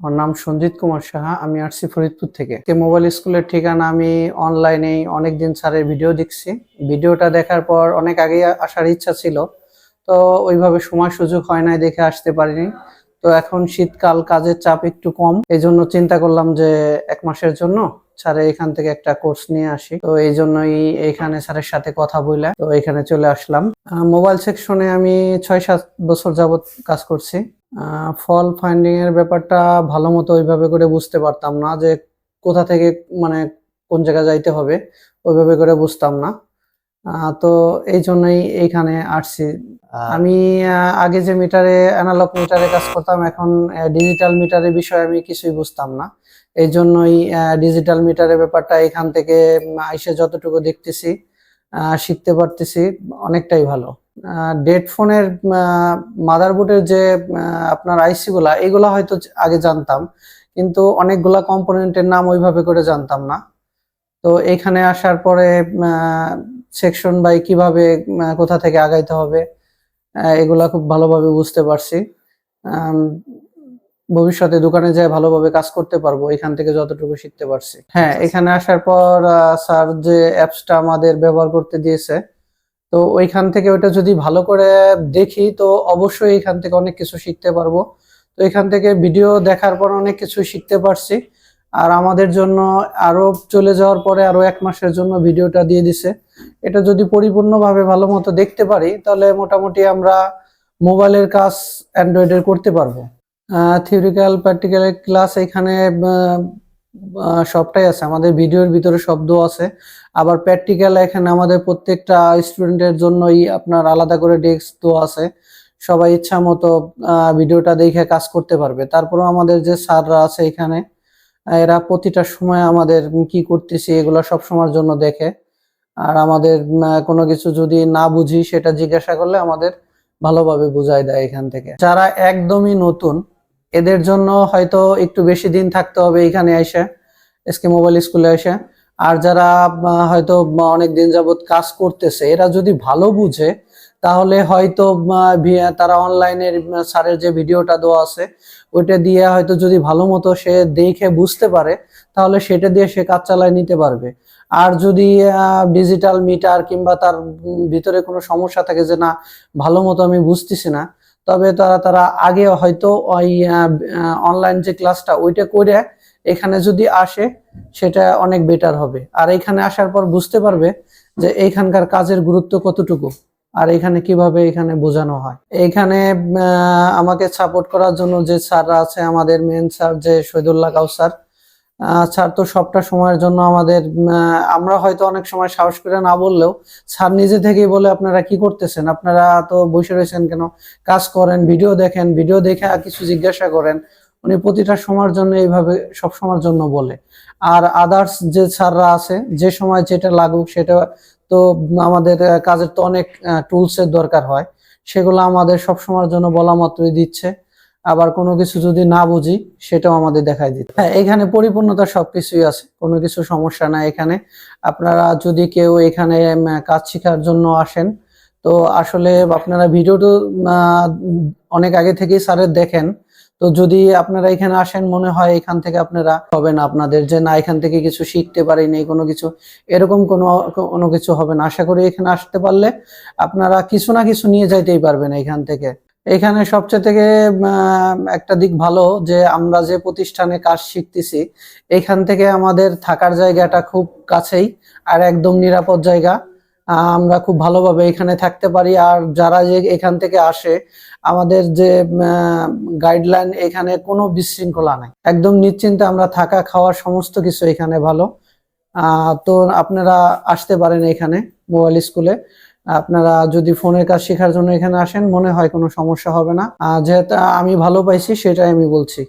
আমার নাম সঞ্জিত কুমার সাহা। আমি আসছি ফরিদপুর থেকে। মোবাইল স্কুলের ঠিকানা আমি অনলাইনে অনেকদিন স্যারের ভিডিও দেখছি। ভিডিওটা দেখার পর অনেক আগেই আসার ইচ্ছা ছিল, তো ওইভাবে সময় সুযোগ হয় নাই দেখে আসতে পারিনি। তো এখন শীতকাল, কাজের চাপ একটু কম, এই জন্য চিন্তা করলাম যে 1 মাসের জন্য স্যারের এখান থেকে একটা কোর্স নিয়ে আসি। তো এই জন্যই এখানে স্যারের সাথে কথা বলে তো এখানে চলে আসলাম। মোবাইল সেকশনে আমি 6-7 বছর যাবত কাজ করছি। ফল ফাইন্ডিং এর ব্যাপারটা ভালো মতো ওইভাবে করে বুঝতে পারতাম না, যে কোথা থেকে মানে কোন জায়গায় যাইতে হবে ওইভাবে করে বুঝতাম না। তো এই জন্যই এইখানে আসছি। আমি আগে যে মিটারে, অ্যানালগ মিটারে কাজ করতাম, এখন ডিজিটাল মিটারের বিষয়ে আমি কিছুই বুঝতাম না। এই জন্যই ডিজিটাল মিটারের ব্যাপারটা এখান থেকে আইসে যতটুকু দেখতেছি, শিখতে পারতেছি, অনেকটাই ভালো। ডেড ফোনের মাদারবোর্ডের যে আপনার আইসি গুলা, এগুলা হয়তো আগে জানতাম, কিন্তু অনেকগুলা কম্পোনেন্টের নাম ওইভাবে করে জানতাম না। তো এখানে আসার পরে সেকশন বাই কিভাবে কোথা থেকে আগাইতে হবে এগুলা খুব ভালোভাবে বুঝতে পারছি। ভবিষ্যতে দোকানে যায় ভালোভাবে কাজ করতে পারবো এখান থেকে যতটুকু শিখতে পারছি। হ্যাঁ, এখানে আসার পর স্যার যে অ্যাপসটা আমাদের ব্যবহার করতে দিয়েছে, তো ওইখান থেকে ওইটা যদি ভালো করে দেখি তো অবশ্যই এখান থেকে অনেক কিছু শিখতে পারবো। তো এখান থেকে ভিডিও দেখার পর অনেক কিছু শিখতে পারছি। আর আমাদের জন্য আরো চলে যাওয়ার পরে আরো 1 মাসের জন্য ভিডিওটা দিয়ে দিছে। এটা যদি পরিপূর্ণভাবে ভালো মতো দেখতে পারি তাহলে মোটামুটি আমরা মোবাইলের কাজ অ্যান্ড্রয়েডের করতে পারবো। থিওরিক্যাল প্র্যাকটিক্যাল ক্লাস এখানে সবটাই আছে, আমাদের ভিডিওর ভিতরে শব্দ আছে। আবার প্র্যাকটিক্যাল এখানে আমাদের প্রত্যেকটা স্টুডেন্টের জন্যই আপনার আলাদা করে ডেস্ক তো আছে, সবাই ইচ্ছা মতো ভিডিওটা দেখে কাজ করতে পারবে। তারপরেও আমাদের যে স্যাররা আছে এখানে, এরা প্রতিটা সময় আমাদের কি করতেছি এগুলো সব সময়ের জন্য দেখে। আর আমাদের কোনো কিছু যদি না বুঝি সেটা জিজ্ঞাসা করলে আমাদের ভালোভাবে বুঝাই দেয় এখান থেকে। যারা একদমই নতুন এদের জন্য হয়তো একটু বেশি দিন থাকতে হবে এখানে এসে, এসকে মোবাইল স্কুলে এসে। আর যারা হয়তো অনেক দিন যাবত কাজ করতেছে, এরা যদি ভালো বুঝে তাহলে হয়তো তারা অনলাইনের স্যারের যে ভিডিওটা দেওয়া আছে ওইটা দিয়ে হয়তো যদি ভালো মতো সে দেখে বুঝতে পারে তাহলে সেটা দিয়ে সে কাজ চালায় নিতে পারবে। আর যদি ডিজিটাল মিটার কিংবা তার ভিতরে কোনো সমস্যা থাকে যে না ভালো মতো আমি বুঝতেছি না, তবে তারা আগে হয়তো ওই অনলাইন যে ক্লাসটা ওইটা করে এখানে যদি আসে সেটা অনেক বেটার হবে। আর এখানে আসার পর বুঝতে পারবে যে এইখানকার কাজের গুরুত্ব কতটুকু আর এখানে কিভাবে এখানে বোঝানো হয়। এখানে আমাকে সাপোর্ট করার জন্য যে স্যাররা আছে, আমাদের মেন স্যার যে শহীদুল্লাহ কাউসার স্যার, তো সবটা সময়ের জন্য আমাদের আমরা হয়তো অনেক সময় সাহস করে না বললেও স্যার নিজে থেকেই বলে আপনারা কি করতেছেন, আপনারা তো বসে রয়েছেন কেন, কাজ করেন, ভিডিও দেখেন, ভিডিও দেখে কিছু জিজ্ঞাসা করেন। উনি প্রতিটা সময়ের জন্য এইভাবে সব সময়ের জন্য বলে। আর আদার্স যে স্যাররা আছে যে সময় যেটা লাগুক সেটা, তো আমাদের কাজের তো অনেক টুলসের দরকার হয়, সেগুলো আমাদের সব সময়ের জন্য বলা মাত্রই দিচ্ছে। আবার কোনো কিছু যদি না বুঝি সেটাও আমাদের দেখাই দিতে। হ্যাঁ, এখানে পরিপূর্ণতা সবকিছুই আছে, কোনো কিছু সমস্যা নাই এখানে। আপনারা যদি কেউ এখানে কাজ শেখার জন্য আসেন, তো আসলে আপনারা ভিডিওটা অনেক আগে থেকেই স্যারের দেখেন। তো যদি আপনারা এখানে আসেন মনে হয় এখান থেকে আপনারা হবে না আপনাদের যে না এখান থেকে কিছু শিখতে পারিনি কোনো কিছু, এরকম কোনো কিছু হবে না। আশা করি এখানে আসতে পারলে আপনারা কিছু না কিছু নিয়ে যাইতেই পারবেন এখান থেকে। এখানে সবচেয়ে থেকে একটা দিক ভালো যে আমরা যে প্রতিষ্ঠানে কাজ শিখতেছি এখান থেকে আমাদের থাকার জায়গাটা খুব কাছেই আর একদম নিরাপদ জায়গা। আমরা খুব ভালোভাবে এখানে থাকতে পারি। আর যারা যে এখান থেকে আসে, আমাদের যে গাইডলাইন, এখানে কোনো বিশৃঙ্খলা নাই, একদম নিশ্চিন্তে আমরা থাকা খাওয়ার সমস্ত কিছু এখানে ভালো। তো আপনারা আসতে পারেন এখানে মোবাইল স্কুলে। আপনারা যদি ফোনের কাজ শেখার জন্য এখানে আসেন মনে হয় কোনো সমস্যা হবে না। যেহেতু আমি ভালো পাইছি সেটাই আমি বলছি।